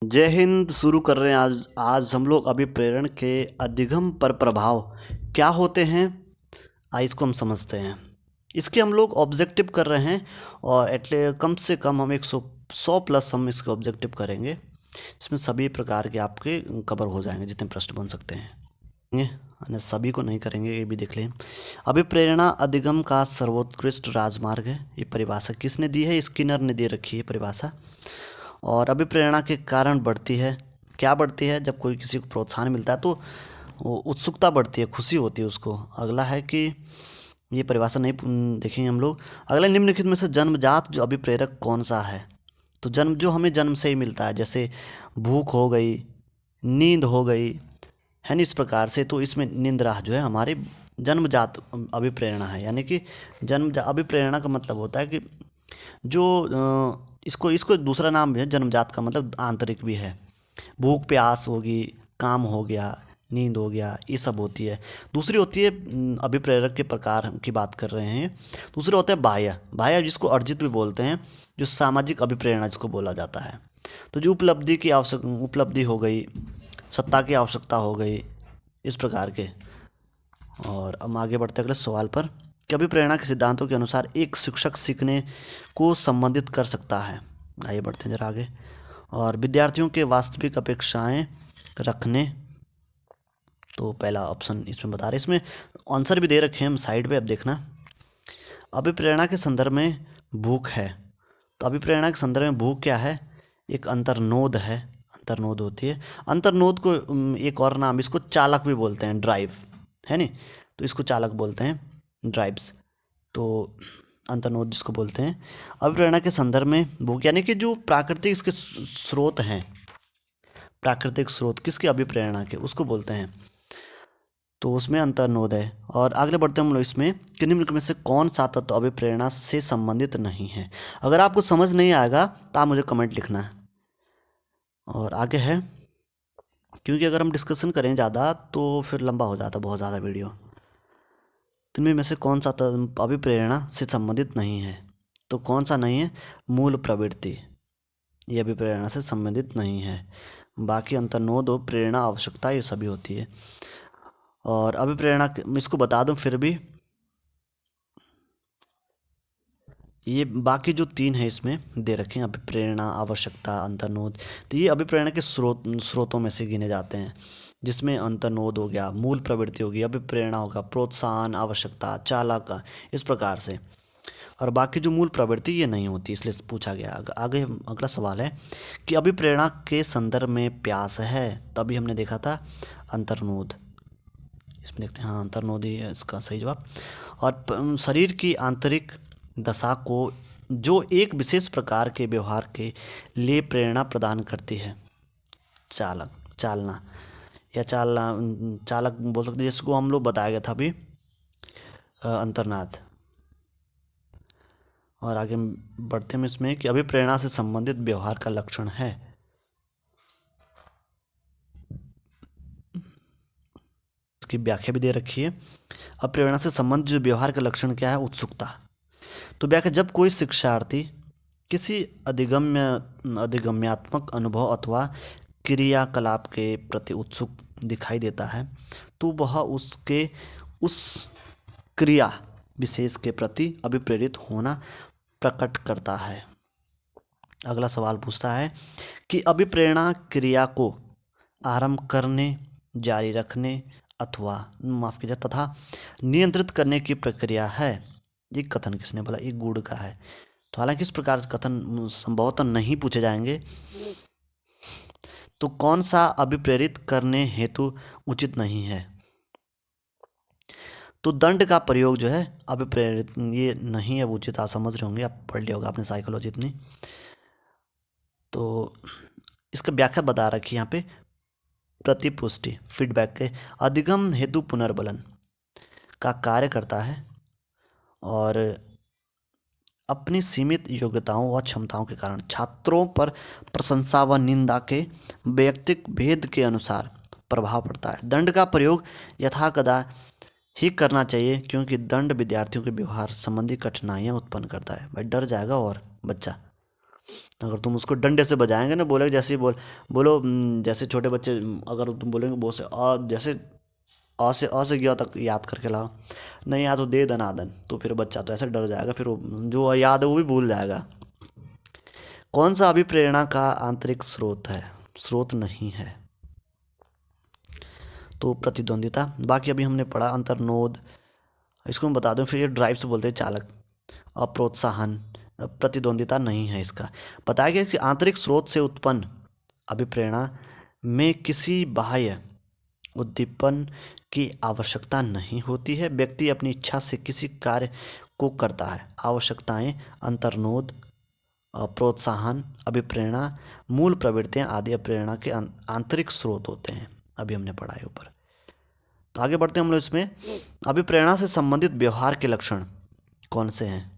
जय हिंद। शुरू कर रहे हैं आज आज हम लोग अभिप्रेरण के अधिगम पर प्रभाव क्या होते हैं, आइए इसको हम समझते हैं। इसके हम लोग ऑब्जेक्टिव कर रहे हैं और एटले कम से कम हम 100 प्लस हम इसके ऑब्जेक्टिव करेंगे। इसमें सभी प्रकार के आपके कवर हो जाएंगे जितने प्रश्न बन सकते हैं। अन्य सभी को नहीं करेंगे, ये भी देख लें। अभिप्रेरणा अधिगम का सर्वोत्कृष्ट राजमार्ग है। ये परिभाषा किसने दी है? स्किनर ने दे रखी है परिभाषा। और अभिप्रेरणा के कारण बढ़ती है, क्या बढ़ती है? जब कोई किसी को प्रोत्साहन मिलता है तो वो उत्सुकता बढ़ती है, खुशी होती है उसको। अगला है कि ये परिभाषा नहीं देखेंगे हम लोग। अगला, निम्नलिखित में से जन्मजात जो अभिप्रेरक कौन सा है? तो जन्म जो हमें जन्म से ही मिलता है, जैसे भूख हो गई, नींद हो गई, है ना, इस प्रकार से। तो इसमें निंद्रा जो है हमारी जन्मजात अभिप्रेरणा है। यानी कि जन्म अभिप्रेरणा का मतलब होता है कि जो इसको इसको दूसरा नाम भी है जन्मजात का, मतलब आंतरिक भी है। भूख प्यास होगी, काम हो गया, नींद हो गया, ये सब होती है। दूसरी होती है अभिप्रेरक के प्रकार की बात कर रहे हैं। दूसरा होता है बाह्य, बाह्य जिसको अर्जित भी बोलते हैं, जो सामाजिक अभिप्रेरणा जिसको बोला जाता है। तो जो उपलब्धि हो गई, सत्ता की आवश्यकता हो गई, इस प्रकार के। और हम आगे बढ़ते अगले सवाल पर कि अभिप्रेरणा के सिद्धांतों के अनुसार एक शिक्षक सीखने को संबंधित कर सकता है। आइए बढ़ते हैं जरा आगे। और विद्यार्थियों के वास्तविक अपेक्षाएं रखने, तो पहला ऑप्शन इसमें बता रहे, इसमें आंसर भी दे रखे हैं हम साइड पे, अब देखना। अभिप्रेरणा के संदर्भ में भूख है, तो अभिप्रेरणा के संदर्भ में भूख क्या है? एक अंतर्नोद है, अंतर्नोद होती है। अंतर्नोद को एक और नाम इसको चालक भी बोलते हैं, ड्राइव, है नी, तो इसको चालक बोलते हैं, ड्राइव्स। तो अंतर्नोद जिसको बोलते हैं। अभिप्रेरणा के संदर्भ में भूख यानी कि जो प्राकृतिक इसके स्रोत हैं, प्राकृतिक स्रोत किसके? अभिप्रेरणा के, उसको बोलते हैं। तो उसमें अंतर्नोद है। और आगे बढ़ते हैं हम लोग इसमें कि निम्न में से कौन सा तत्व अभिप्रेरणा से संबंधित नहीं है? अगर आपको समझ नहीं आएगा तो आप मुझे कमेंट लिखना है। और आगे है, क्योंकि अगर हम डिस्कशन करें ज़्यादा तो फिर लंबा हो जाता, बहुत ज़्यादा वीडियो। तो इनमें से कौन सा अभिप्रेरणा से संबंधित नहीं है? तो कौन सा नहीं है? मूल प्रवृत्ति, ये अभिप्रेरणा से संबंधित नहीं है। बाकी अंतर्नोद और प्रेरणा आवश्यकता ये सभी होती है। और अभिप्रेरणा इसको बता दूं फिर भी, ये बाकी जो तीन है इसमें दे रखे हैं, अभिप्रेरणा, आवश्यकता, अंतर्नोद। तो ये अभिप्रेरणा के स्रोतों में से गिने जाते हैं, जिसमें अंतर्नोद हो गया, मूल प्रवृत्ति होगी, अभिप्रेरणा होगा, प्रोत्साहन, आवश्यकता, चालक, इस प्रकार से। और बाकी जो मूल प्रवृत्ति ये नहीं होती, इसलिए पूछा गया। आगे अगला सवाल है कि अभिप्रेरणा के संदर्भ में प्यास है, तभी हमने देखा था अंतर्नोद। इसमें देखते हैं, हाँ अंतर्नोद ही है इसका सही जवाब। और शरीर की आंतरिक दशा को जो एक विशेष प्रकार के व्यवहार के लिए प्रेरणा प्रदान करती है, चालक, चालना या चालक बोल सकते हैं, जिसको हम लोग बताया गया था अभी, अंतर्नाद। और आगे बढ़ते हैं इसमें कि अभिप्रेरणा से संबंधित व्यवहार का लक्षण है। इसकी व्याख्या भी दे रखी है। अभिप्रेरणा से संबंधित जो व्यवहार का लक्षण क्या है? उत्सुकता। तो व्याख्या, जब कोई शिक्षार्थी किसी अधिगम्यात्मक अनुभव अथवा क्रियाकलाप के प्रति उत्सुक दिखाई देता है तो वह उसके उस क्रिया विशेष के प्रति अभिप्रेरित होना प्रकट करता है। अगला सवाल पूछता है कि अभिप्रेरणा क्रिया को आरंभ करने, जारी रखने अथवा माफ कीजिए तथा नियंत्रित करने की प्रक्रिया है। ये कथन किसने बोला? ये गुड़ का है। तो हालांकि इस प्रकार के कथन संभवतः नहीं पूछे जाएंगे। तो कौन सा अभिप्रेरित करने हेतु उचित नहीं है? तो दंड का प्रयोग जो है अभिप्रेरित, ये नहीं है उचित। आप समझ रहे होंगे, आप पढ़ लिया होगा आपने साइकोलॉजी इतनी। तो इसका व्याख्या बता रखी यहाँ पे, प्रतिपुष्टि, फीडबैक के अधिगम हेतु पुनर्बलन का कार्य करता है और अपनी सीमित योग्यताओं व क्षमताओं के कारण छात्रों पर प्रशंसा व निंदा के वैयक्तिक भेद के अनुसार प्रभाव पड़ता है। दंड का प्रयोग यथाकदा ही करना चाहिए, क्योंकि दंड विद्यार्थियों के व्यवहार संबंधी कठिनाइयाँ उत्पन्न करता है। भाई डर जाएगा और बच्चा। अगर तुम उसको डंडे से बजाएंगे ना, बोले जैसे ही बोलो जैसे छोटे बच्चे, अगर तुम बोलेंगे बो से जैसे अ से गया तक याद करके लाओ, नहीं याद तो दे दनादन, तो फिर बच्चा तो ऐसे डर जाएगा, फिर जो याद है वो भी भूल जाएगा। कौन सा अभिप्रेरणा का आंतरिक स्रोत है? स्रोत नहीं है। तो प्रतिद्वंदिता। बाकी अभी हमने पढ़ा अंतर्नोद, इसको मैं बता दूं, फिर ये ड्राइव से बोलते हैं चालक। अप्रोत्साहन, प्रतिद्वंदिता नहीं है इसका। बताया गया कि आंतरिक स्रोत से उत्पन्न अभिप्रेरणा में किसी बाह्य उद्दीपन की आवश्यकता नहीं होती है। व्यक्ति अपनी इच्छा से किसी कार्य को करता है। आवश्यकताएं अंतर्नोद, प्रोत्साहन, अभिप्रेरणा, मूल प्रवृत्तियां आदि प्रेरणा के आंतरिक स्रोत होते हैं। अभी हमने पढ़ा है ऊपर। तो आगे बढ़ते हैं हम लोग इसमें। अभिप्रेरणा से संबंधित व्यवहार के लक्षण कौन से हैं?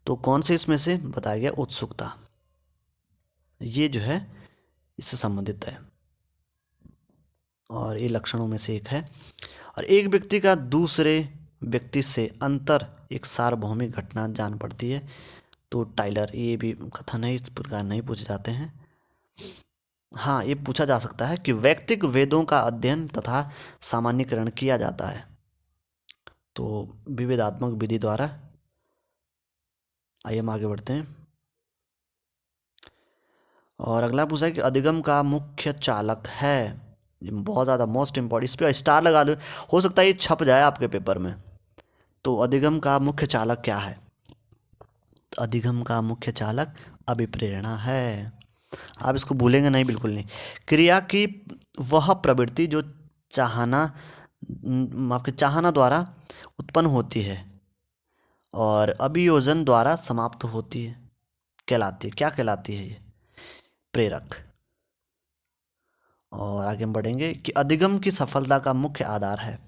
तो कौन से इसमें से बताया गया? उत्सुकता, ये जो है इससे संबंधित है और ये लक्षणों में से एक है। और एक व्यक्ति का दूसरे व्यक्ति से अंतर एक सार्वभौमिक घटना जान पड़ती है। तो टाइलर, ये भी कथन है, इस प्रकार नहीं पूछे जाते हैं। हाँ, ये पूछा जा सकता है कि वैयक्तिक वेदों का अध्ययन तथा सामान्यीकरण किया जाता है तो विवेदात्मक विधि द्वारा। आइए हम आगे बढ़ते हैं। और अगला पूछा है कि अधिगम का मुख्य चालक है। ये बहुत ज़्यादा मोस्ट इम्पोर्टेंट, इस पर स्टार लगा दो, हो सकता है ये छप जाए आपके पेपर में। तो अधिगम का मुख्य चालक क्या है? तो अधिगम का मुख्य चालक अभिप्रेरणा है। आप इसको भूलेंगे नहीं, बिल्कुल नहीं। क्रिया की वह प्रवृत्ति जो चाहना, आपके चाहना द्वारा उत्पन्न होती है और अभियोजन द्वारा समाप्त होती है, कहलाती है। क्या कहलाती है? ये प्रेरक। और आगे हम बढ़ेंगे कि अधिगम की सफलता का मुख्य आधार है।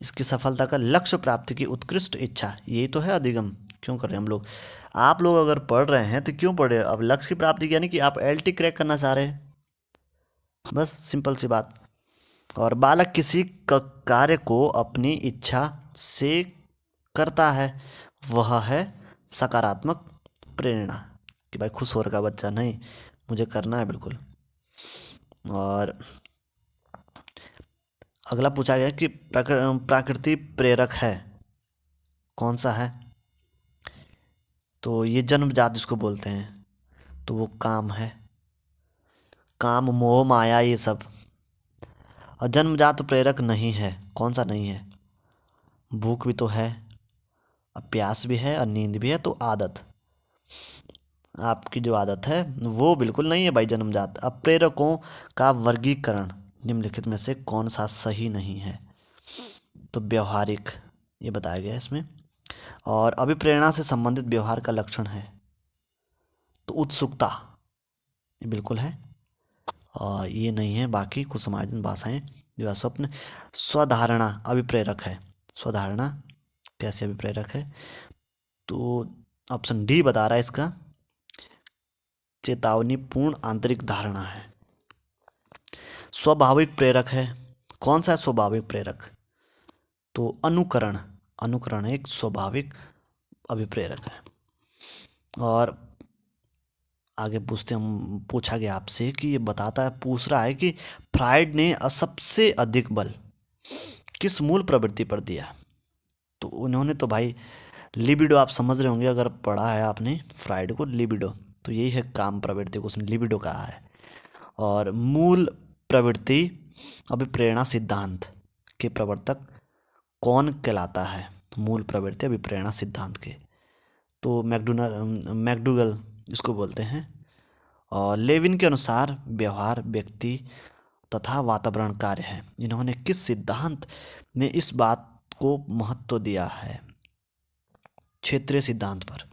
इसकी सफलता का लक्ष्य प्राप्ति की उत्कृष्ट इच्छा, यही तो है अधिगम। क्यों कर रहे हैं हम लोग? आप लोग अगर पढ़ रहे हैं तो क्यों पढ़ रहे हैं? अब लक्ष्य की प्राप्ति यानी कि आप एलटी क्रैक करना चाह रहे हैं, बस सिंपल सी बात। और बालक किसी कार्य को अपनी इच्छा से करता है, वह है सकारात्मक प्रेरणा, कि भाई खुश हो रखा बच्चा, नहीं मुझे करना है बिल्कुल। और अगला पूछा गया कि प्रकृति प्रेरक है, कौन सा है? तो ये जन्मजात जिसको बोलते हैं, तो वो काम है। काम, मोह, माया, ये सब। और जन्मजात प्रेरक नहीं है, कौन सा नहीं है? भूख भी तो है, अब प्यास भी है और नींद भी है। तो आदत, आपकी जो आदत है वो बिल्कुल नहीं है भाई जन्मजात। अब प्रेरकों का वर्गीकरण निम्नलिखित में से कौन सा सही नहीं है? तो व्यवहारिक, ये बताया गया है इसमें। और अभिप्रेरणा से संबंधित व्यवहार का लक्षण है, तो उत्सुकता, ये बिल्कुल है। और ये नहीं है बाकी कुछ समायोजन भाषाएं जो स्वप्न। स्वधारणा अभिप्रेरक है। स्वधारणा कैसे अभिप्रेरक है? तो ऑप्शन डी बता रहा है इसका, चेतावनीपूर्ण आंतरिक धारणा है। स्वाभाविक प्रेरक है, कौन सा है स्वाभाविक प्रेरक? तो अनुकरण, अनुकरण एक स्वाभाविक अभिप्रेरक है। और आगे पूछा गया आपसे कि ये बताता है, पूछ रहा है कि फ्राइड ने सबसे अधिक बल किस मूल प्रवृत्ति पर दिया? तो उन्होंने तो भाई लिबिडो, आप समझ रहे होंगे अगर पढ़ा है आपने फ्राइड को, लिबिडो, तो यही है काम प्रवृत्ति को उसने लिबिडो कहा है। और मूल प्रवृत्ति अभिप्रेरणा सिद्धांत के प्रवर्तक कौन कहलाता है? मूल प्रवृत्ति अभिप्रेरणा सिद्धांत के, तो मैकडूगल इसको बोलते हैं। और लेविन के अनुसार व्यवहार व्यक्ति तथा वातावरण कार्य है। इन्होंने किस सिद्धांत में इस बात को महत्व दिया है? क्षेत्रीय सिद्धांत पर।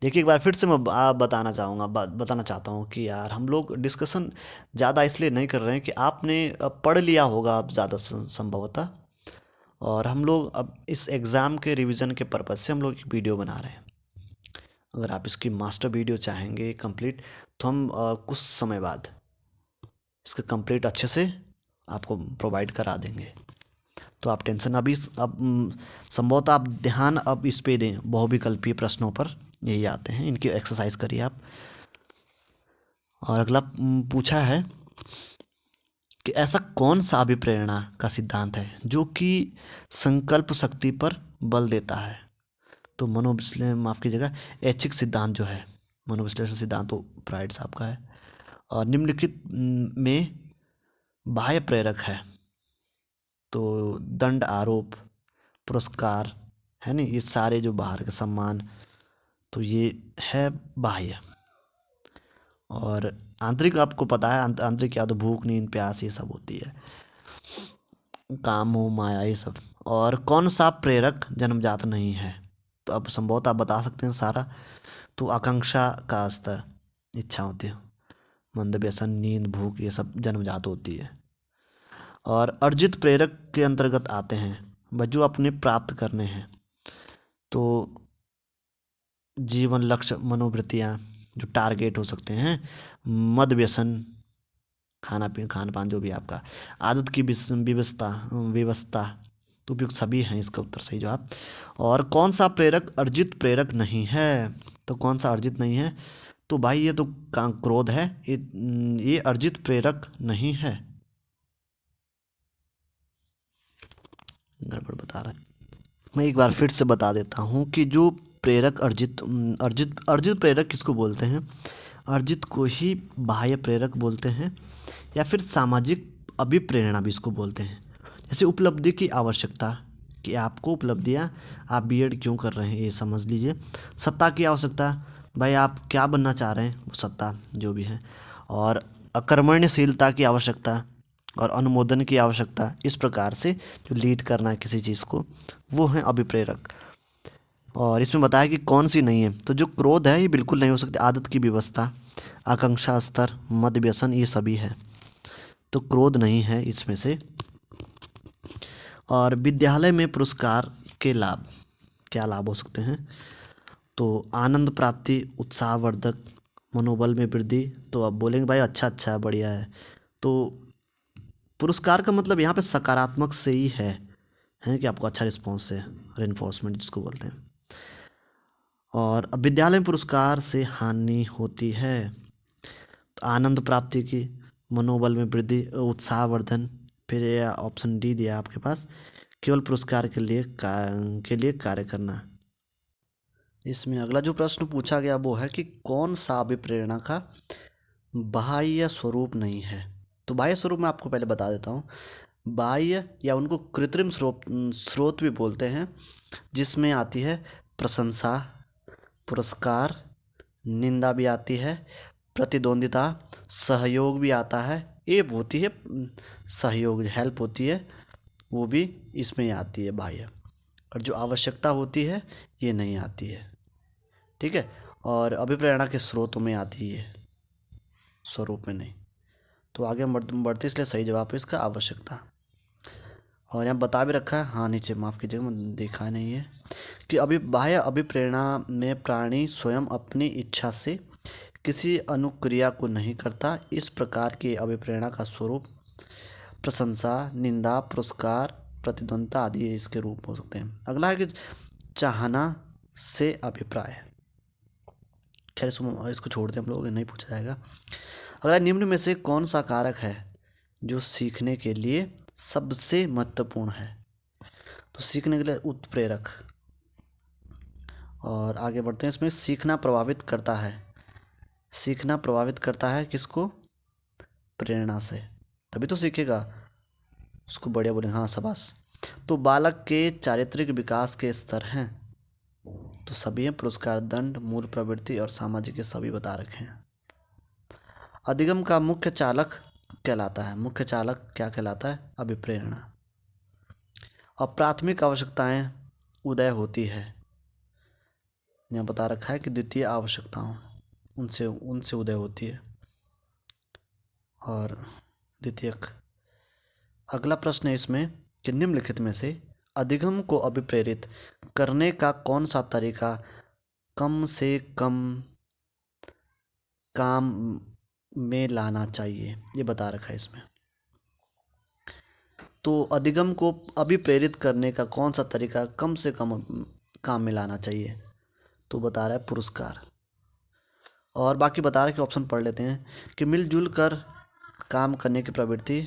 देखिए एक बार फिर से मैं बताना चाहता हूँ कि यार हम लोग डिस्कशन ज़्यादा इसलिए नहीं कर रहे हैं कि आपने पढ़ लिया होगा अब ज़्यादा संभवतः, और हम लोग अब इस एग्ज़ाम के रिवीजन के पर्पज़ से हम लोग एक वीडियो बना रहे हैं। अगर आप इसकी मास्टर वीडियो चाहेंगे कंप्लीट, तो हम कुछ समय बाद इसका कंप्लीट अच्छे से आपको प्रोवाइड करा देंगे। तो आप टेंशन अभी अब संभवतः आप ध्यान अब इस पे दें, बहुविकल्पीय प्रश्नों पर यही आते हैं, इनकी एक्सरसाइज करिए आप। और अगला पूछा है कि ऐसा कौन सा अभिप्रेरणा का सिद्धांत है जो कि संकल्प शक्ति पर बल देता है। तो मनोविश्लेषण, माफ कीजिएगा, ऐच्छिक सिद्धांत जो है, मनोविश्लेषण सिद्धांत तो फ्राइड साहब का है। और निम्नलिखित में बाह्य प्रेरक है, तो दंड, आरोप, पुरस्कार, है नहीं, ये सारे जो बाहर के सम्मान, तो ये है बाह्य। और आंतरिक आपको पता है, आंतरिक या तो भूख, नींद, प्यास, ये सब होती है, काम, मोह, माया, ये सब। और कौन सा प्रेरक जन्मजात नहीं है, तो अब संभवतः आप बता सकते हैं सारा। तो आकांक्षा का स्तर, इच्छा होती है, मंद व्यसन, नींद, भूख, ये सब जन्मजात होती है। और अर्जित प्रेरक के अंतर्गत आते हैं वह जो अपने प्राप्त करने हैं, तो जीवन लक्ष्य, मनोवृत्तियाँ, जो टारगेट हो सकते हैं, मद व्यसन, खाना पीना, खान पान, जो भी आपका आदत की व्यवस्था व्यवस्था, तो उपयुक्त सभी हैं इसका उत्तर सही जवाब। और कौन सा प्रेरक अर्जित प्रेरक नहीं है, तो कौन सा अर्जित नहीं है, तो भाई ये तो क्रोध है, ये अर्जित प्रेरक नहीं है, गड़बड़ बता रहा है। मैं एक बार फिर से बता देता हूँ कि जो प्रेरक अर्जित अर्जित अर्जित प्रेरक किसको बोलते हैं, अर्जित को ही बाह्य प्रेरक बोलते हैं, या फिर सामाजिक अभिप्रेरणा भी इसको बोलते हैं। जैसे उपलब्धि की आवश्यकता, कि आपको उपलब्धियाँ, आप बीएड क्यों कर रहे हैं ये समझ लीजिए। सत्ता की आवश्यकता, भाई आप क्या बनना चाह रहे हैं, वो सत्ता जो भी है। और अकर्मण्यशीलता की आवश्यकता और अनुमोदन की आवश्यकता, इस प्रकार से जो लीड करना है किसी चीज़ को, वो है अभिप्रेरक। और इसमें बताया कि कौन सी नहीं है, तो जो क्रोध है ये बिल्कुल नहीं हो सकती, आदत की व्यवस्था, आकांक्षा स्तर, मद व्यसन, ये सभी है, तो क्रोध नहीं है इसमें से। और विद्यालय में पुरस्कार के लाभ, क्या लाभ हो सकते हैं, तो आनंद प्राप्ति, उत्साहवर्धक, मनोबल में वृद्धि। तो अब बोलेंगे भाई अच्छा अच्छा है, बढ़िया है, तो पुरस्कार का मतलब यहाँ पे सकारात्मक से ही है कि आपको अच्छा रिस्पॉन्स है, रेनफोर्समेंट जिसको बोलते हैं। और अब विद्यालय में पुरस्कार से हानि होती है, तो आनंद प्राप्ति की, मनोबल में वृद्धि, उत्साहवर्धन। फिर ये ऑप्शन डी दिया आपके पास, केवल पुरस्कार के लिए कार्य करना। इसमें अगला जो प्रश्न पूछा गया वो है कि कौन सा अभिप्रेरणा का बाह्य स्वरूप नहीं है। तो बाह्य स्वरूप मैं आपको पहले बता देता हूँ। बाह्य या उनको कृत्रिम स्रोत भी बोलते हैं, जिसमें आती है प्रशंसा, पुरस्कार, निंदा भी आती है, प्रतिद्वंदिता, सहयोग भी आता है, ये होती है सहयोग, हेल्प होती है, वो भी इसमें ही आती है बाह्य। और जो आवश्यकता होती है ये नहीं आती है, ठीक है। और अभिप्रेरणा के स्रोतों में आती है, स्वरूप में नहीं। तो आगे हम बढ़ते, इसलिए सही जवाब है इसका आवश्यकता। और यहाँ बता भी रखा है, हाँ नीचे माफ़ कीजिएगा मैं देखा नहीं है, कि बाह्य अभिप्रेरणा में प्राणी स्वयं अपनी इच्छा से किसी अनुक्रिया को नहीं करता। इस प्रकार की अभिप्रेरणा का स्वरूप प्रशंसा, निंदा, पुरस्कार, प्रतिद्वंद्विता आदि इसके रूप हो सकते हैं। अगला है कि चाहना से अभिप्राय, खैर इसको छोड़ दें हम लोग, नहीं पूछा जाएगा। अगला, निम्न में से कौन सा कारक है जो सीखने के लिए सबसे महत्वपूर्ण है। तो सीखने के लिए उत्प्रेरक। और आगे बढ़ते हैं, इसमें सीखना प्रभावित करता है, सीखना प्रभावित करता है किसको, प्रेरणा से, तभी तो सीखेगा, उसको बढ़िया बोले, हाँ शाबाश। तो बालक के चारित्रिक विकास के स्तर हैं, तो सभी हैं, पुरस्कार, दंड, मूल प्रवृत्ति और सामाजिक, सभी बता रखे हैं। अधिगम का मुख्य चालक कहलाता है, मुख्य चालक क्या कहलाता है, अभिप्रेरणा। और प्राथमिक आवश्यकताएं उदय होती है, यहाँ बता रखा है कि द्वितीय आवश्यकताओं उनसे उनसे उदय होती है। और द्वितीयक। अगला प्रश्न है इसमें कि निम्नलिखित में से अधिगम को अभिप्रेरित करने का कौन सा तरीका कम से कम काम में लाना चाहिए, ये बता रखा है इसमें। तो अधिगम को अभिप्रेरित करने का कौन सा तरीका कम से कम काम में लाना चाहिए, तो बता रहा है पुरस्कार। और बाकी बता रहा है कि ऑप्शन पढ़ लेते हैं कि मिलजुल कर काम करने की प्रवृत्ति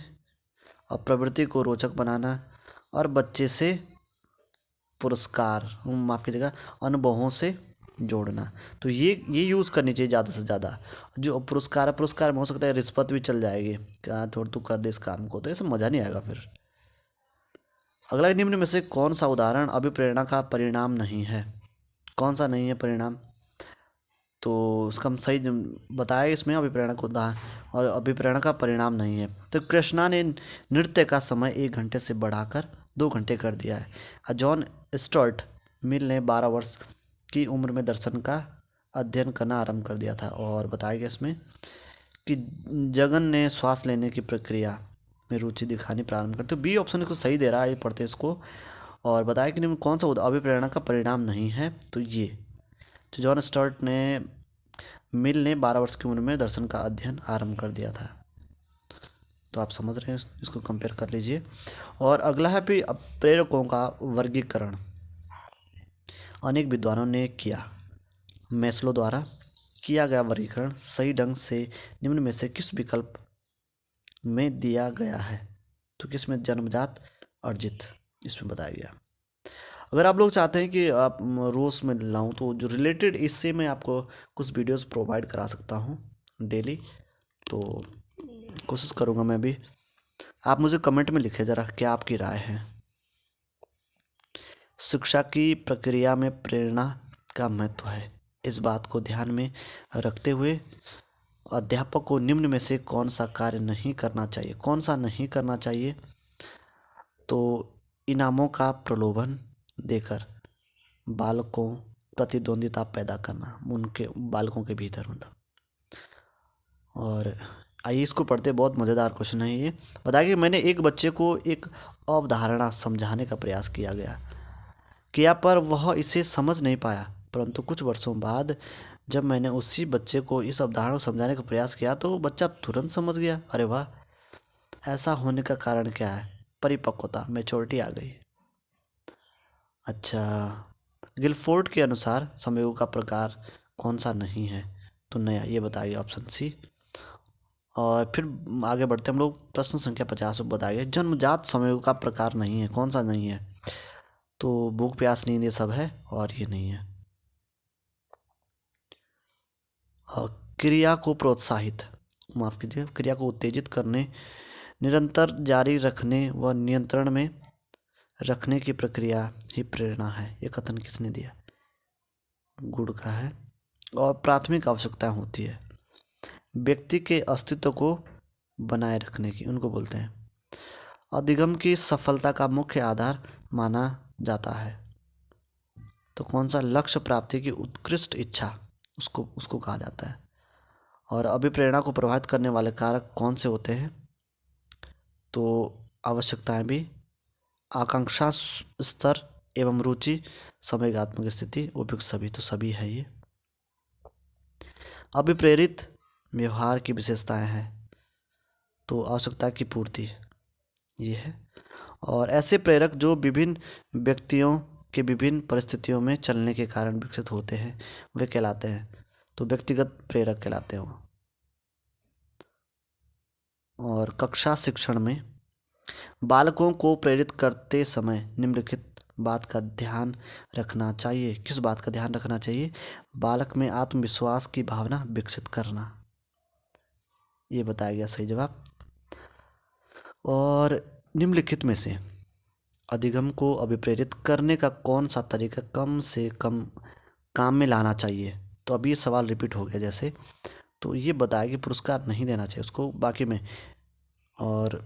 और प्रवृत्ति को रोचक बनाना और बच्चे से पुरस्कार माफ़ कीजिएगा अनुभवों से जोड़ना। तो ये यूज़ करनी चाहिए ज़्यादा से ज़्यादा। जो पुरस्कार है, पुरस्कार में हो सकता है रिश्वत भी चल जाएगी, क्या थोड़ा तू कर दे इस काम को, तो ऐसे मज़ा नहीं आएगा फिर। अगला, निम्न में से कौन सा उदाहरण अभिप्रेरणा का परिणाम नहीं है? कौन सा नहीं है परिणाम? तो उसका हम सही बताया इसमें अभिप्रेरणा को उदाहरण और अभिप्रेरणा का परिणाम नहीं है। तो कृष्णा ने नृत्य का समय 1 घंटे से बढ़ाकर 2 घंटे कर दिया है। जॉन स्टुअर्ट मिल ने 12 वर्ष की उम्र में दर्शन का अध्ययन करना आरंभ कर दिया था। और बताया गया इसमें कि जगन ने श्वास लेने की प्रक्रिया में रुचि दिखानी प्रारंभ कर। तो बी ऑप्शन इसको सही दे रहा है, ये पढ़ते हैं इसको। और बताया कि निम्न कौन सा अभिप्रेरणा का परिणाम नहीं है? तो ये तो जॉन स्टुअर्ट ने मिल ने 12 वर्ष की उम्र में दर्शन का अध्ययन आरंभ कर दिया था। तो आप समझ रहे हैं, इसको कंपेयर कर लीजिए। और अगला है भी प्रेरकों का वर्गीकरण अनेक विद्वानों ने किया। मैस्लो द्वारा किया गया वर्गीकरण सही ढंग से निम्न में से किस विकल्प में दिया गया है? तो किसमें? जन्मजात, अर्जित, इसमें बताया गया। अगर आप लोग चाहते हैं कि आप रोज़ में लाऊं तो जो रिलेटेड इससे मैं आपको कुछ वीडियोस प्रोवाइड करा सकता हूं डेली, तो कोशिश करूंगा मैं भी। आप मुझे कमेंट में लिखें ज़रा क्या आपकी राय है। शिक्षा की प्रक्रिया में प्रेरणा का महत्व है। इस बात को ध्यान में रखते हुए अध्यापक को निम्न में से कौन सा कार्य नहीं करना चाहिए? कौन सा नहीं करना चाहिए? तो इनामों का प्रलोभन देकर बालकों प्रतिद्वंदिता पैदा करना, उनके बालकों के भीतर मतलब। और आइए इसको पढ़ते, बहुत मज़ेदार क्वेश्चन है ये। बताया कि मैंने एक बच्चे को एक अवधारणा समझाने का प्रयास किया पर वह इसे समझ नहीं पाया, परंतु कुछ वर्षों बाद जब मैंने उसी बच्चे को इस अवधारणा को समझाने का प्रयास किया तो बच्चा तुरंत समझ गया। अरे वाह! ऐसा होने का कारण क्या है? परिपक्वता, मैच्योरिटी आ गई। अच्छा, गिलफोर्ड के अनुसार संवेगों का प्रकार कौन सा नहीं है? तो नया, ये बताइए ऑप्शन सी। और फिर आगे बढ़ते हम लोग, प्रश्न संख्या 50 में बताइए जन्मजात संवेगों का प्रकार नहीं है, कौन सा नहीं है? तो भूख, प्यास, नींद ये सब है और ये नहीं है। और क्रिया को प्रोत्साहित, माफ कीजिए, क्रिया को उत्तेजित करने, निरंतर जारी रखने व नियंत्रण में रखने की प्रक्रिया ही प्रेरणा है। ये कथन किसने दिया? गुड़ का है। और प्राथमिक आवश्यकताएं होती है व्यक्ति के अस्तित्व को बनाए रखने की, उनको बोलते हैं। अधिगम की सफलता का मुख्य आधार माना जाता है। तो कौन सा? लक्ष्य प्राप्ति की उत्कृष्ट इच्छा, उसको उसको कहा जाता है। और अभिप्रेरणा को प्रभावित करने वाले कारक कौन से होते हैं? तो आवश्यकताएं भी, आकांक्षा स्तर एवं रुचि, संवेगात्मक स्थिति, उपयुक्त सभी। तो सभी है ये। अभिप्रेरित व्यवहार की विशेषताएं हैं, तो आवश्यकता की पूर्ति ये है। और ऐसे प्रेरक जो विभिन्न व्यक्तियों के विभिन्न परिस्थितियों में चलने के कारण विकसित होते हैं वे कहलाते हैं। तो व्यक्तिगत प्रेरक कहलाते हैं वो। और कक्षा शिक्षण में बालकों को प्रेरित करते समय निम्नलिखित बात का ध्यान रखना चाहिए। किस बात का ध्यान रखना चाहिए? बालक में आत्मविश्वास की भावना विकसित करना, ये बताया गया सही जवाब। और निम्नलिखित में से अधिगम को अभिप्रेरित करने का कौन सा तरीका कम से कम काम में लाना चाहिए? तो अभी ये सवाल रिपीट हो गया जैसे, तो ये बताया कि पुरस्कार नहीं देना चाहिए उसको बाकी में। और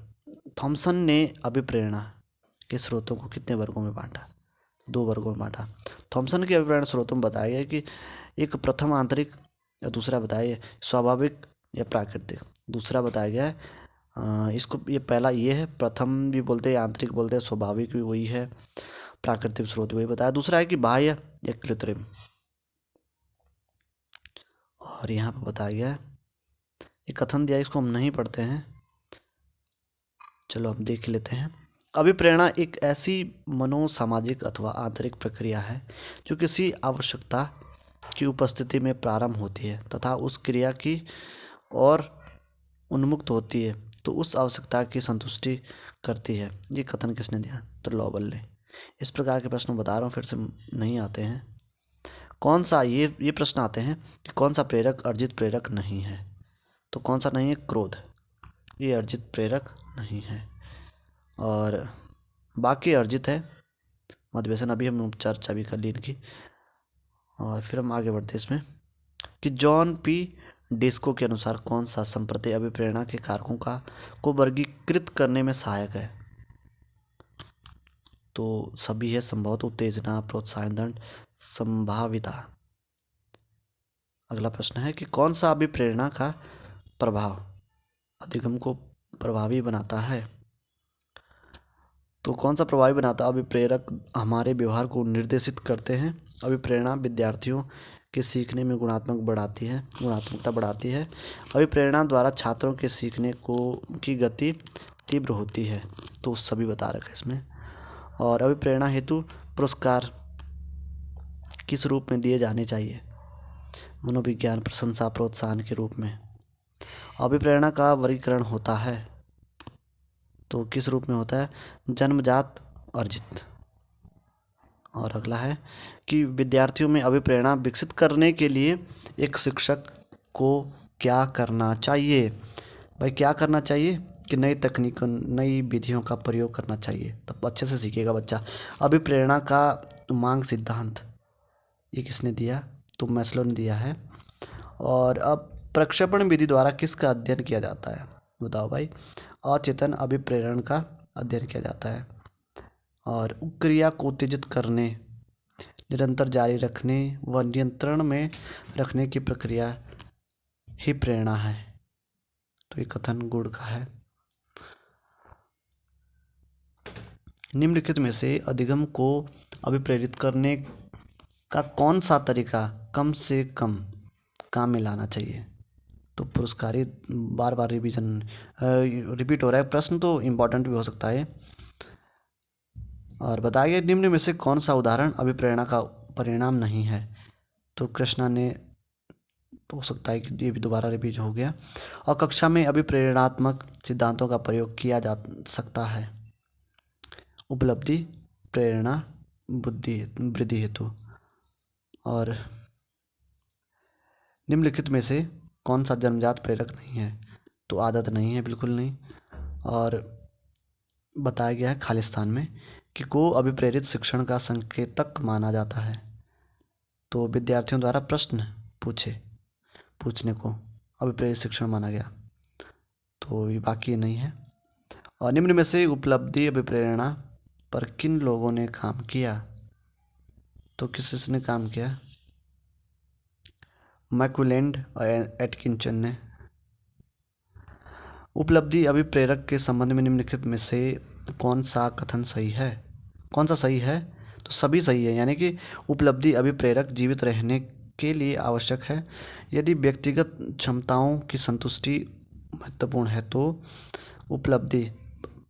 थॉमसन ने अभिप्रेरणा के स्रोतों को कितने वर्गों में बांटा? 2 वर्गों में बांटा। थॉमसन के अभिप्रेरणा स्रोतों में बताया गया कि एक प्रथम आंतरिक, या दूसरा बताया स्वाभाविक या प्राकृतिक। दूसरा बताया गया है इसको, ये पहला ये है, प्रथम भी बोलते हैं, आंतरिक बोलते हैं, स्वाभाविक भी वही है, प्राकृतिक स्रोत वही बताया। दूसरा है कि बाह्य या कृत्रिम। और यहाँ पर बताया गया है, एक कथन दिया, इसको हम नहीं पढ़ते हैं, चलो हम देख लेते हैं। अभिप्रेरणा एक ऐसी मनोसामाजिक अथवा आंतरिक प्रक्रिया है जो किसी आवश्यकता की उपस्थिति में प्रारंभ होती है तथा उस क्रिया की और उन्मुक्त होती है तो उस आवश्यकता की संतुष्टि करती है। ये कथन किसने दिया? तो लॉवेल ने। इस प्रकार के प्रश्न बता रहा हूँ, फिर से नहीं आते हैं। कौन सा ये प्रश्न आते हैं कि कौन सा प्रेरक अर्जित प्रेरक नहीं है? तो कौन सा नहीं है? क्रोध। ये अर्जित प्रेरक नहीं है और बाकी अर्जित है। मधुव्यसन अभी हम चर्चा भी कर ली इनकी और फिर हम आगे बढ़ते इसमें कि जॉन पी डिस्को के अनुसार कौन सा संप्रति अभिप्रेरणा के कारकों को वर्गीकृत करने में सहायक है? तो सभी है। संभवतः उत्तेजना, प्रोत्साहन, दंड, संभाविता। अगला प्रश्न है कि कौन सा अभिप्रेरणा का प्रभाव अधिगम को प्रभावी बनाता है? तो कौन सा प्रभावी बनाता है? अभिप्रेरक हमारे व्यवहार को निर्देशित करते हैं। अभिप्रेरणा विद्यार्थियों के सीखने में गुणात्मकता बढ़ाती है। अभिप्रेरणा द्वारा छात्रों के सीखने की गति तीव्र होती है। तो सभी बता रखा है इसमें। और अभिप्रेरणा हेतु पुरस्कार किस रूप में दिए जाने चाहिए? मनोविज्ञान, प्रशंसा, प्रोत्साहन के रूप में। अभिप्रेरणा का वर्गीकरण होता है तो किस रूप में होता है? जन्मजात, अर्जित। और अगला है कि विद्यार्थियों में अभिप्रेरणा विकसित करने के लिए एक शिक्षक को क्या करना चाहिए? भाई क्या करना चाहिए कि नई तकनीकों, नई विधियों का प्रयोग करना चाहिए, तब अच्छे से सीखेगा बच्चा। अभिप्रेरणा का मांग सिद्धांत ये किसने दिया? तो मैस्लो ने दिया है। और अब प्रक्षेपण विधि द्वारा किसका अध्ययन किया जाता है? बताओ भाई। अचेतन अभिप्रेरण का अध्ययन किया जाता है। और क्रिया को उत्तेजित करने, निरंतर जारी रखने व नियंत्रण में रखने की प्रक्रिया ही प्रेरणा है। तो ये कथन गुण का है। निम्नलिखित में से अधिगम को अभिप्रेरित करने का कौन सा तरीका कम से कम काम में लाना चाहिए? तो पुरस्कारी, बार बार रिपीट हो रहा है प्रश्न, तो इम्पोर्टेंट भी हो सकता है। और बताया गया निम्न में से कौन सा उदाहरण अभिप्रेरणा का परिणाम नहीं है? तो कृष्णा ने, तो हो सकता है कि ये भी दोबारा रिपीट हो गया। और कक्षा में अभिप्रेरणात्मक सिद्धांतों का प्रयोग किया जा सकता है उपलब्धि, प्रेरणा, बुद्धि वृद्धि हेतु। और निम्नलिखित में से कौन सा जन्मजात प्रेरक नहीं है? तो आदत नहीं है, बिल्कुल नहीं। और बताया गया है खालिस्तान में कि को अभिप्रेरित शिक्षण का संकेतक माना जाता है। तो विद्यार्थियों द्वारा प्रश्न पूछने को अभिप्रेरित शिक्षण माना गया, तो ये बाकी नहीं है। और निम्न में से उपलब्धि अभिप्रेरणा पर किन लोगों ने काम किया? तो किसने काम किया? मैकुलेंड और एटकिंसन ने। उपलब्धि अभिप्रेरक के संबंध में निम्नलिखित में से कौन सा कथन सही है? कौन सा सही है? तो सभी सही है, यानी कि उपलब्धि अभिप्रेरक जीवित रहने के लिए आवश्यक है। यदि व्यक्तिगत क्षमताओं की संतुष्टि महत्वपूर्ण है तो उपलब्धि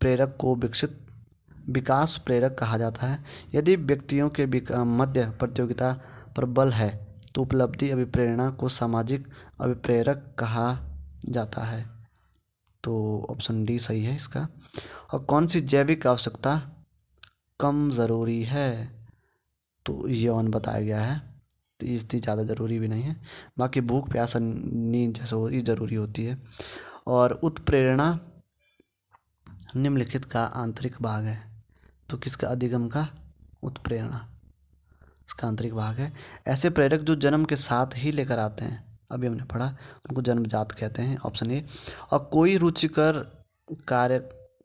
प्रेरक को विकास प्रेरक कहा जाता है। यदि व्यक्तियों के मध्य प्रतियोगिता पर बल है तो उपलब्धि अभिप्रेरणा को सामाजिक अभिप्रेरक कहा जाता है। तो ऑप्शन डी सही है इसका। और कौन सी जैविक आवश्यकता कम ज़रूरी है? तो यौन बताया गया है, तो इतनी ज़्यादा ज़रूरी भी नहीं है। बाकी भूख, प्यास, नींद जैसे ज़रूरी होती है। और उत्प्रेरणा निम्नलिखित का आंतरिक भाग है। तो किसका? अधिगम का उत्प्रेरणा इसका आंतरिक भाग है। ऐसे प्रेरक जो जन्म के साथ ही लेकर आते हैं, अभी हमने पढ़ा, उनको जन्मजात कहते हैं, ऑप्शन ए। और कोई रुचिकर कार्य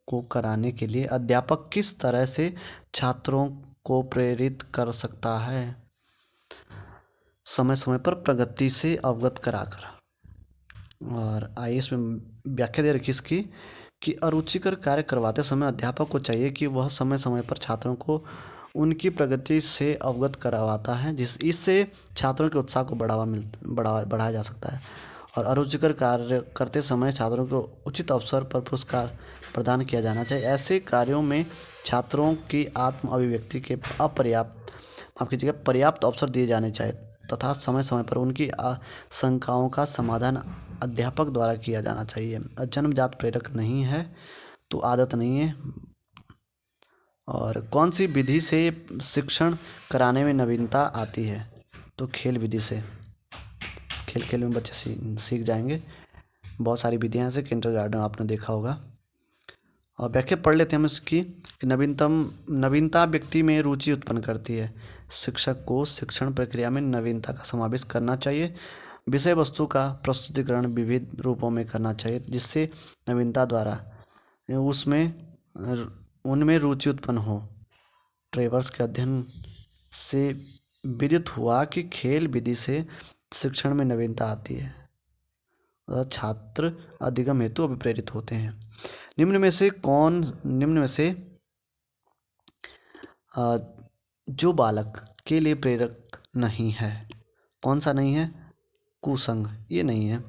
को कराने के लिए अध्यापक किस तरह से छात्रों को प्रेरित कर सकता है? समय समय पर प्रगति से अवगत कराकर। और आइए इसमें व्याख्या दे रखी इसकी कि अरुचिकर कार्य करवाते समय अध्यापक को चाहिए कि वह समय समय पर छात्रों को उनकी प्रगति से अवगत करवाता है, इससे छात्रों के उत्साह को बढ़ाया जा सकता है। और अरुचिकर कार्य करते समय छात्रों को उचित अवसर पर पुरस्कार प्रदान किया जाना चाहिए। ऐसे कार्यों में छात्रों की आत्म अभिव्यक्ति के पर्याप्त अवसर दिए जाने चाहिए तथा समय समय पर उनकी शंकाओं का समाधान अध्यापक द्वारा किया जाना चाहिए। जन्मजात प्रेरक नहीं है तो आदत नहीं है। और कौन सी विधि से शिक्षण कराने में नवीनता आती है? तो खेल विधि से। खेल खेल में बच्चे सीख जाएंगे। बहुत सारी विधियाँ हैं, जैसे किंडरगार्टन आपने देखा होगा। और व्याख्या पढ़ लेते हैं हम इसकी कि नवीनता व्यक्ति में रुचि उत्पन्न करती है। शिक्षक को शिक्षण प्रक्रिया में नवीनता का समावेश करना चाहिए। विषय वस्तु का प्रस्तुतिकरण विविध रूपों में करना चाहिए, जिससे नवीनता द्वारा उनमें रुचि उत्पन्न हो। ट्रेवर्स के अध्ययन से विदित हुआ कि खेल विधि से शिक्षण में नवीनता आती है, छात्र अधिगम हेतु अभिप्रेरित होते हैं। निम्न में से जो बालक के लिए प्रेरक नहीं है, कौन सा नहीं है? कुसंग, ये नहीं है।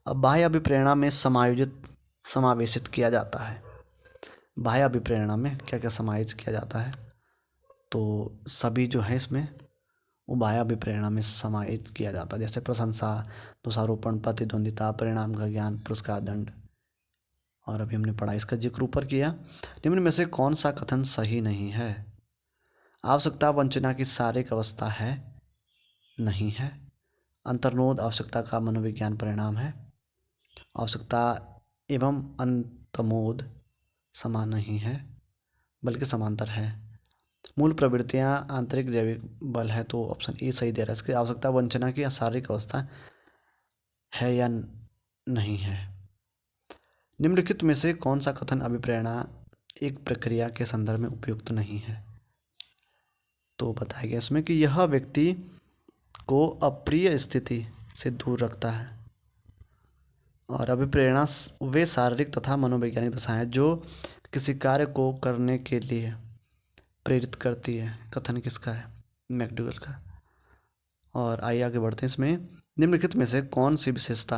अब बाह्य अभिप्रेरणा में समावेशित किया जाता है। बाह्य अभिप्रेरणा में क्या क्या समावेश किया जाता है? तो सभी जो है इसमें वो बाह्य अभिप्रेरणा में समाहित किया जाता है, जैसे प्रशंसा, दोषारोपण, प्रतिद्वंदिता, परिणाम का ज्ञान, पुरस्कार, दंड। और अभी हमने पढ़ा, इसका जिक्र ऊपर किया। निम्न में से कौन सा कथन सही नहीं है? आवश्यकता वंचना की शारीरिक अवस्था है, नहीं है। अंतर्नोद आवश्यकता का मनोविज्ञान परिणाम है। आवश्यकता एवं अंतमोद समान नहीं है, बल्कि समांतर है। मूल प्रवृत्तियां आंतरिक जैविक बल है, तो ऑप्शन ए सही दे रहा है। इसकी आवश्यकता वंचना की शारीरिक अवस्था है या नहीं है। निम्नलिखित में से कौन सा कथन अभिप्रेरणा एक प्रक्रिया के संदर्भ में उपयुक्त नहीं है? तो बताया गया इसमें कि यह व्यक्ति को अप्रिय स्थिति से दूर रखता है। और अभिप्रेरणा वे शारीरिक तथा मनोवैज्ञानिक दशाएं जो किसी कार्य को करने के लिए प्रेरित करती है। कथन किसका है? मैकडूगल का। और आइए आगे बढ़ते हैं। इसमें निम्नलिखित में से कौन सी विशेषता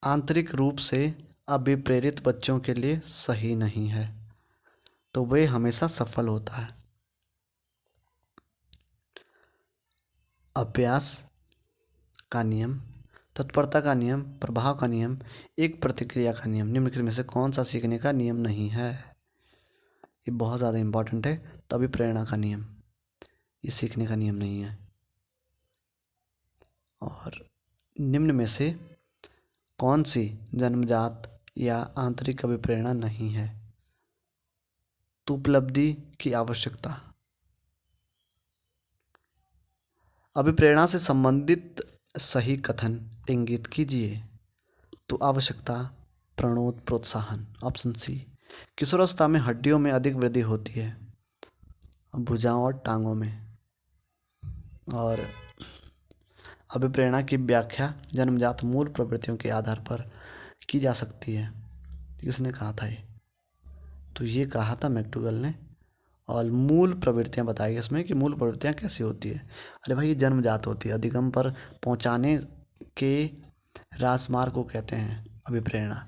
आंतरिक रूप से अभिप्रेरित बच्चों के लिए सही नहीं है? तो वे हमेशा सफल होता है। अभ्यास का नियम, तत्परता का नियम, प्रभाव का नियम, एक प्रतिक्रिया का नियम। निम्नलिखित में से कौन सा सीखने का नियम नहीं है? ये बहुत ज़्यादा इम्पोर्टेंट है। तो अभिप्रेरणा का नियम, ये सीखने का नियम नहीं है। और निम्न में से कौन सी जन्मजात या आंतरिक अभिप्रेरणा नहीं है? तो उपलब्धि की आवश्यकता। अभिप्रेरणा से संबंधित सही कथन इंगित कीजिए। तो आवश्यकता, प्रणोद, प्रोत्साहन, ऑप्शन सी। किशोरावस्था में हड्डियों में अधिक वृद्धि होती है, भुजाओं और टांगों में। और अभिप्रेरणा की व्याख्या जन्मजात मूल प्रवृत्तियों के आधार पर की जा सकती है। किसने कहा था ये? तो ये कहा था मैकडूगल ने। और मूल प्रवृत्तियां बताई गई इसमें कि मूल प्रवृत्तियां कैसी होती है। अरे भाई, ये जन्मजात होती है। अधिगम पर पहुंचाने के राजमार्ग को कहते हैं अभिप्रेरणा।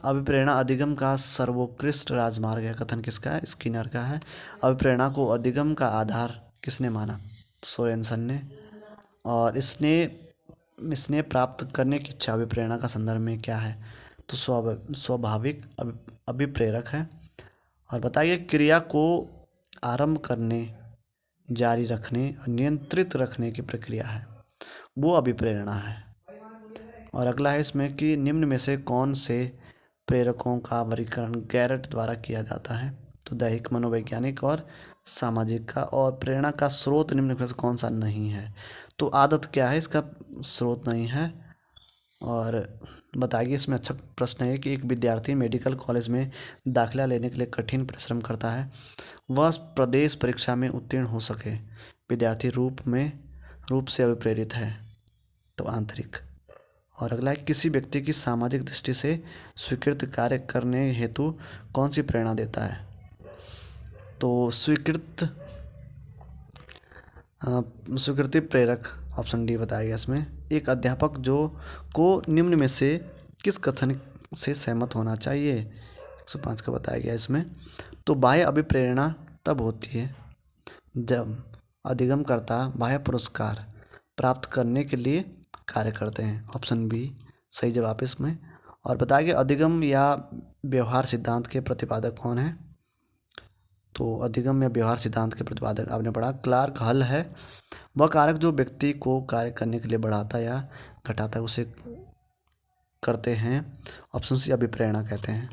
अभिप्रेरणा अधिगम का सर्वोत्कृष्ट राजमार्ग है। कथन किसका है? स्किनर का है। अभिप्रेरणा को अधिगम का आधार किसने माना? सोरेनसन ने। और इसने प्राप्त करने की इच्छा अभिप्रेरणा का संदर्भ में क्या है? तो स्वाभाविक अभिप्रेरक है। और बताइए, क्रिया को आरंभ करने, जारी रखने और नियंत्रित रखने की प्रक्रिया है, वो अभिप्रेरणा है। और अगला है इसमें कि निम्न में से कौन से प्रेरकों का वर्गीकरण गैरट द्वारा किया जाता है? तो दैहिक, मनोवैज्ञानिक और सामाजिक का। और प्रेरणा का स्रोत निम्न में से कौन सा नहीं है? तो आदत क्या है, इसका स्रोत नहीं है। और बताइए, इसमें अच्छा प्रश्न है कि एक विद्यार्थी मेडिकल कॉलेज में दाखिला लेने के लिए कठिन परिश्रम करता है, वह प्रदेश परीक्षा में उत्तीर्ण हो सके। विद्यार्थी रूप से अभिप्रेरित है, तो आंतरिक। और अगला है, किसी व्यक्ति की सामाजिक दृष्टि से स्वीकृत कार्य करने हेतु कौन सी प्रेरणा देता है? तो स्वीकृति प्रेरक, ऑप्शन डी बताया गया इसमें। एक अध्यापक को निम्न में से किस कथन से सहमत होना चाहिए? 105 का बताया गया इसमें। तो बाह्य अभिप्रेरणा तब होती है जब अधिगमकर्ता बाह्य पुरस्कार प्राप्त करने के लिए कार्य करते हैं। ऑप्शन बी सही जवाब इसमें। और बताया कि अधिगम या व्यवहार सिद्धांत के प्रतिपादक कौन है? तो अधिगम या व्यवहार सिद्धांत के प्रतिपादक आपने पढ़ा क्लार्क हल है। वह कारक जो व्यक्ति को कार्य करने के लिए बढ़ाता या घटाता है उसे करते हैं। ऑप्शन सी अभिप्रेरणा कहते हैं।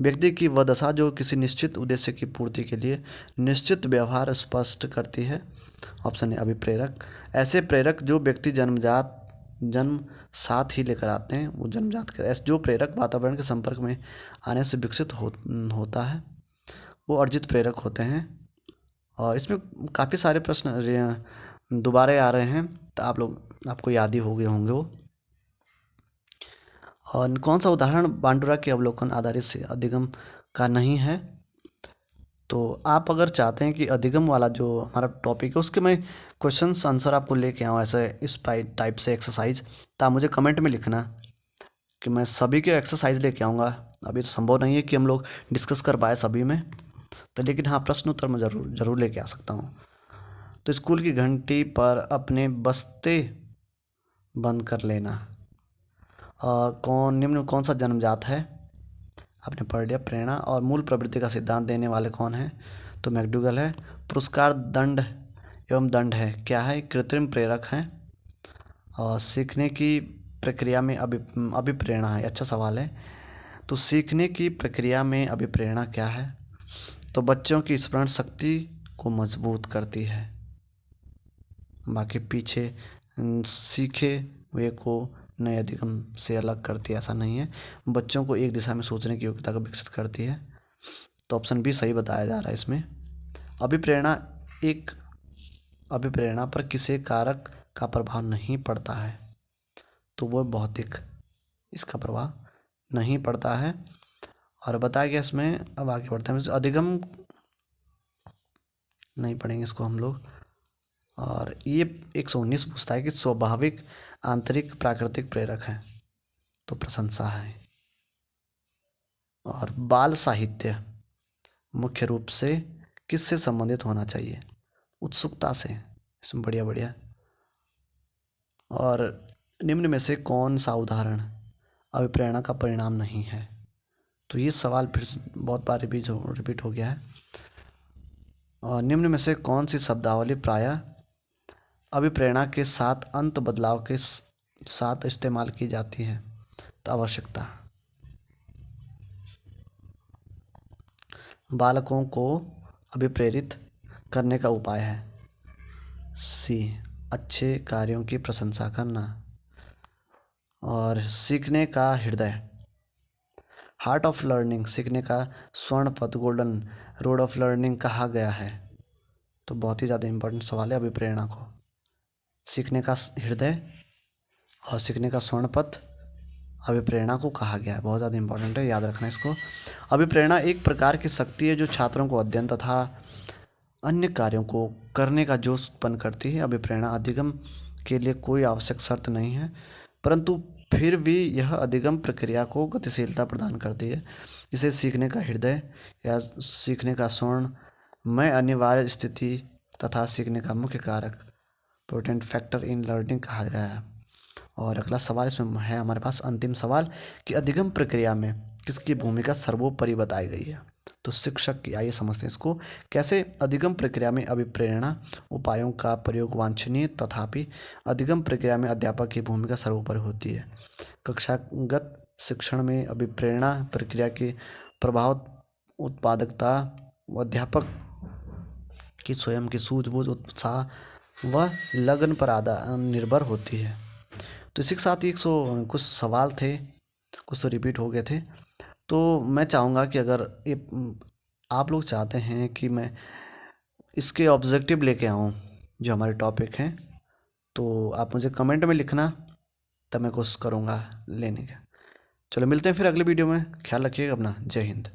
व्यक्ति की वह दशा जो किसी निश्चित उद्देश्य की पूर्ति के लिए निश्चित व्यवहार स्पष्ट करती है। ऑप्शन ए अभिप्रेरक। ऐसे प्रेरक जो व्यक्ति जन्म साथ ही लेकर आते हैं वो जन्मजात के ऐसे जो प्रेरक वातावरण के संपर्क में आने से विकसित होता है वो अर्जित प्रेरक होते हैं। और इसमें काफ़ी सारे प्रश्न दोबारा आ रहे हैं तो आपको याद ही हो गए होंगे वो। और कौन सा उदाहरण बांडुरा के अवलोकन आधारित से अधिगम का नहीं है? तो आप अगर चाहते हैं कि अधिगम वाला जो हमारा टॉपिक है उसके मैं क्वेश्चंस आंसर आपको लेके आऊँ ऐसे इस टाइप से एक्सरसाइज, तो आप मुझे कमेंट में लिखना कि मैं सभी के एक्सरसाइज लेके आऊँगा। अभी तो संभव नहीं है कि हम लोग डिस्कस कर पाए सभी में, तो लेकिन हाँ प्रश्न उत्तर मैं ज़रूर लेके आ सकता हूँ। तो स्कूल की घंटी पर अपने बस्ते बंद कर लेना निम्न में कौन सा जन्मजात है? आपने पढ़ लिया प्रेरणा। और मूल प्रवृत्ति का सिद्धांत देने वाले कौन हैं? तो मैकडूगल है। पुरस्कार दंड एवं दंड है क्या है? कृत्रिम प्रेरक हैं। और सीखने की प्रक्रिया में अभिप्रेरणा है। अच्छा सवाल है। तो सीखने की प्रक्रिया में अभिप्रेरणा क्या है? तो बच्चों की स्मरण शक्ति को मजबूत करती है। बाकी पीछे सीखे हुए को नए अधिगम से अलग करती है ऐसा नहीं है। बच्चों को एक दिशा में सोचने की योग्यता को विकसित करती है। तो ऑप्शन बी सही बताया जा रहा है इसमें। अभिप्रेरणा पर किसी कारक का प्रभाव नहीं पड़ता है तो वो भौतिक इसका प्रभाव नहीं पड़ता है। और बताया गया इसमें। अब आगे बढ़ते हैं। अधिगम नहीं पढ़ेंगे इसको हम लोग। और ये 119 पूछता है कि स्वाभाविक आंतरिक प्राकृतिक प्रेरक है तो प्रशंसा है। और बाल साहित्य मुख्य रूप से किससे संबंधित होना चाहिए? उत्सुकता से। इसमें बढ़िया। और निम्न में से कौन सा उदाहरण अभिप्रेरणा का परिणाम नहीं है? तो ये सवाल फिर से बहुत बार रिपीट हो गया है। और निम्न में से कौन सी शब्दावली प्रायः अभिप्रेरणा के साथ अंत बदलाव के साथ इस्तेमाल की जाती है? तो आवश्यकता। बालकों को अभिप्रेरित करने का उपाय है। सी अच्छे कार्यों की प्रशंसा करना। और सीखने का हृदय हार्ट ऑफ लर्निंग सीखने का स्वर्ण पथ गोल्डन रोड ऑफ लर्निंग कहा गया है। तो बहुत ही ज़्यादा इम्पोर्टेंट सवाल है। अभिप्रेरणा को सीखने का हृदय और सीखने का स्वर्ण पथ अभिप्रेरणा को कहा गया है। बहुत ज़्यादा इम्पोर्टेंट है, याद रखना इसको। अभिप्रेरणा एक प्रकार की शक्ति है जो छात्रों को अध्ययन तथा अन्य कार्यों को करने का जोश उत्पन्न करती है। अभिप्रेरणा अधिगम के लिए कोई आवश्यक शर्त नहीं है, परंतु फिर भी यह अधिगम प्रक्रिया को गतिशीलता प्रदान करती है। इसे सीखने का हृदय या सीखने का स्वर्ण में अनिवार्य स्थिति तथा सीखने का मुख्य कारक पोटेंट फैक्टर इन लर्निंग कहा गया है। और अगला सवाल इसमें है हमारे पास अंतिम सवाल कि अधिगम प्रक्रिया में किसकी भूमिका सर्वोपरि बताई गई है? तो शिक्षक की। आइए समझते हैं इसको। कैसे अधिगम प्रक्रिया में अभिप्रेरणा उपायों का प्रयोग वांछनीय तथापि अधिगम प्रक्रिया में अध्यापक की भूमिका सर्वोपरि होती है। कक्षागत शिक्षण में अभिप्रेरणा प्रक्रिया के प्रभाव उत्पादकता अध्यापक की स्वयं की सूझबूझ उत्साह व लगन पर निर्भर होती है। तो इसी के साथ ही कुछ सवाल थे, कुछ तो रिपीट हो गए थे। तो मैं चाहूँगा कि अगर ये आप लोग चाहते हैं कि मैं इसके ऑब्जेक्टिव लेके आऊँ जो हमारे टॉपिक हैं, तो आप मुझे कमेंट में लिखना, तब मैं कोशिश करूँगा लेने का। चलो मिलते हैं फिर अगले वीडियो में। ख्याल रखिएगा अपना। जय हिंद।